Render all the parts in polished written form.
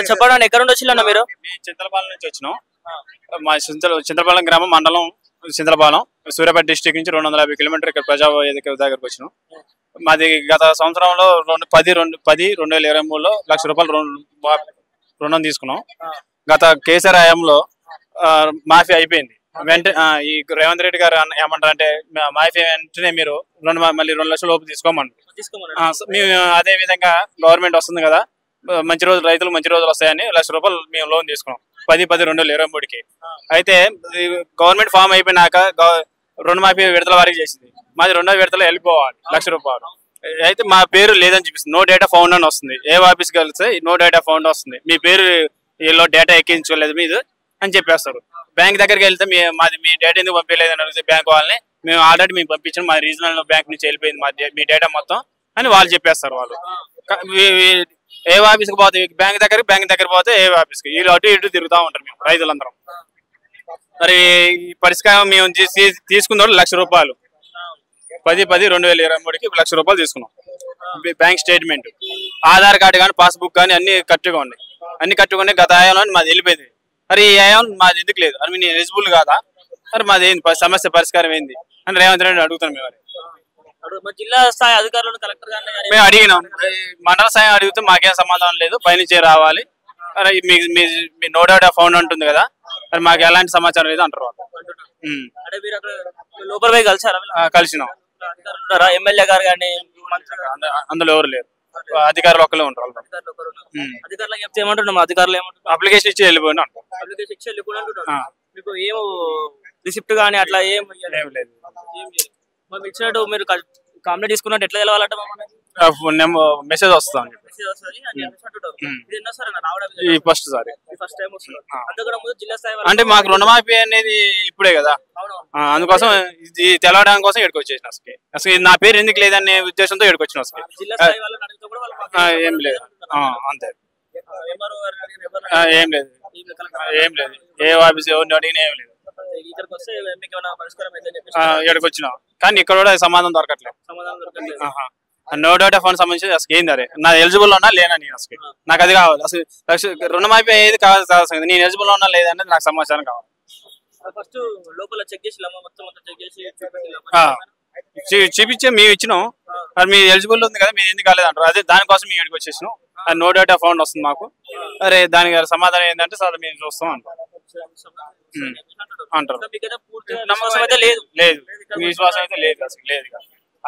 చెప్పండి ఎక్కడ నుండి వచ్చిన మీరు? చింతలపాలెం నుంచి వచ్చినాం. మా చింతలపాలెం గ్రామం మండలం చింతలపాలెం సూర్యాపేట డిస్ట్రిక్ట్ నుంచి 250 కిలోమీటర్ ఇక్కడ ప్రజా వేదిక దగ్గరకు వచ్చినాం. మాది గత సంవత్సరంలో 2023లో ₹1,00,000 రుణం తీసుకున్నాం. గత కేసీఆర్ హయాంలో మాఫీ అయిపోయింది. ఈ రేవంత్ రెడ్డి గారు ఏమంటారు అంటే మాఫీ వెంటనే మీరు మళ్ళీ 2 లక్షల లోపు తీసుకోమన్నారు. మేము అదే విధంగా గవర్నమెంట్ వస్తుంది కదా, మంచి రోజులు రైతులు మంచి రోజులు వస్తాయని ₹1,00,000 మేము లోన్ తీసుకున్నాం 10/10/2023కి. అయితే గవర్నమెంట్ ఫామ్ అయిపోయినాక రుణమాఫీ విడతల వారికి చేసింది. మాది 2వ విడతలో వెళ్ళిపోవాలి ₹1,00,000. అయితే మా పేరు లేదని చూపిస్తుంది. నో డేటా ఫౌండ్ అని వస్తుంది. ఏ ఆఫీస్కి వెళ్తే నో డేటా ఫౌండ్ వస్తుంది, మీ పేరు వీళ్ళు డేటా ఎక్కించుకోలేదు మీరు అని చెప్పేస్తారు. బ్యాంక్ దగ్గరికి వెళ్తే మీ డేటా ఎందుకు పంపించలేదని అడిగితే బ్యాంక్ వాళ్ళని మేము ఆల్రెడీ మేము పంపించాం, మా రీజనల్ బ్యాంక్ నుంచి వెళ్ళిపోయింది మీ డేటా మొత్తం అని వాళ్ళు చెప్పేస్తారు. వాళ్ళు ఏ ఆఫీస్కి పోతే బ్యాంక్ దగ్గర పోతే ఏ ఆఫీస్కి వీళ్ళు అటు ఇటు తిరుగుతూ ఉంటారు. మేము రైతులందరం మరి ఈ పరిష్కారం మేము తీసుకున్న ₹1,00,000 10/10/2023కి ₹1,00,000 తీసుకున్నాం. బ్యాంక్ స్టేట్మెంట్, ఆధార్ కార్డు కానీ పాస్బుక్ కానీ అన్ని కరెక్ట్గా ఉన్నాయి. అన్ని కట్టుకుని గత ఆయంలో మాది వెళ్ళిపోయింది. మరి ఈ ఆయం మాది ఎందుకు లేదు అని నేను ఎలిజిబుల్ కాదా, మరి మాది ఏంది సమస్య పరిష్కారం ఏంది అని రేవంత్ రెడ్డి అడుగుతాను. జిల్లా స్థాయి అధికారులను కలెక్టర్ మేము అడిగినాం. మండల స్థాయి అడిగితే మాకేం సమాధానం లేదు, పైనుంచే రావాలి, మీ నో డేటా ఫౌండ్ ఉంటుంది కదా, మరి మాకు ఎలాంటి సమాచారం లేదు అంటారు. కలిసినాం. ఎమ్మెల్యే గారు కానీ అందులో ఎవరు లేరు, అధికారులు ఒక్కలే ఉంటారు. అప్లికేషన్ ఇచ్చి వెళ్ళిపోయినా మీకు ఏం రిసిప్ట్ కానీ అట్లా ఏం లేదు. ఇచ్చినట్టు మీరు కంప్లీట్ తీసుకున్నట్టు ఎట్లా తెలవాలంటే మెసేజ్ వస్తుంది. ఫస్ట్ సారి అంటే మాకు రుణమాఫీ అనేది ఇప్పుడే కదా, అందుకోసం ఇది తెలవడానికి కోసం ఇక్కడికి వచ్చేసిన. అసలు నా పేరు ఎందుకు లేదనే ఉద్దేశంతో ఇక్కడికి వచ్చిన. ఏం లేదు, అంతే, ఏం లేదు, ఏం లేదు. ఏ ఆఫీస్ ఎవరిని అడిగినా ఏం లేదు. ఇక్కడికి వచ్చినా కానీ ఇక్కడ కూడా సమాధానం దొరకట్లేదు. నో డేటా ఫండ్ సంబంధించి అసలు ఏంది అరే నా ఎలిజిబుల్ ఉన్నా లేనా, నేను అసలు నాకు అది కావాలి. అసలు రుణమాఫీ ఏది కావాలి, నేను ఎలిజిబుల్ ఉన్నా లేదనేది నాకు సమాచారం కావాలి. చూపించే మేము ఇచ్చినాం, మరి మీ ఎలిజిబుల్ ఉంది కదా, మీరు ఎందుకు కాలేదు అంటారు. అదే దానికోసం మేము ఇక్కడికి వచ్చేసినాం. నో డేటా ఫౌండ్ వస్తుంది మాకు. అరే దానికి సమాధానం ఏంటంటే సార్ మేము చూస్తాం అంటారు. లేదు, మీ విశ్వాసం అయితే లేదు, అసలు లేదు.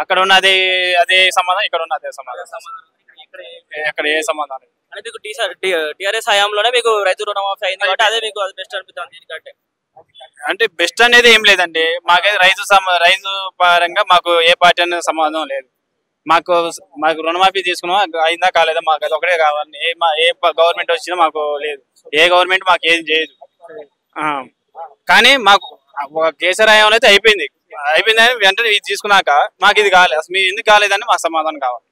అక్కడ ఉన్న అదే సమాధానం, ఇక్కడ ఉన్న అదే సమాధానం, ఎక్కడ ఏ సమాధానం. టీఆర్ఎస్ హయాంలోనే మీకు రైతు రుణమాఫీ అయింది కాబట్టి అదే మీకు బెస్ట్ అనిపిస్తుంది. అంటే బెస్ట్ అనేది ఏం లేదండి, మాకైతే రైతు పరంగా మాకు ఏ పార్టీ అనేది సమాధానం లేదు. మాకు రుణమాఫీ తీసుకున్నాం, అయిందా కాలేదా మాకు అది ఒకటే కావాలి. ఏ గవర్నమెంట్ వచ్చినా మాకు లేదు, ఏ గవర్నమెంట్ మాకు ఏం చేయదు. కానీ మాకు కేసీఆర్ హయాంలో అయితే అయిపోయిందని వెంటనే ఇది తీసుకున్నాక మాకు ఇది కాలేదు. అసలు మీరు ఎందుకు కాలేదని మాకు సమాధానం కావాలి.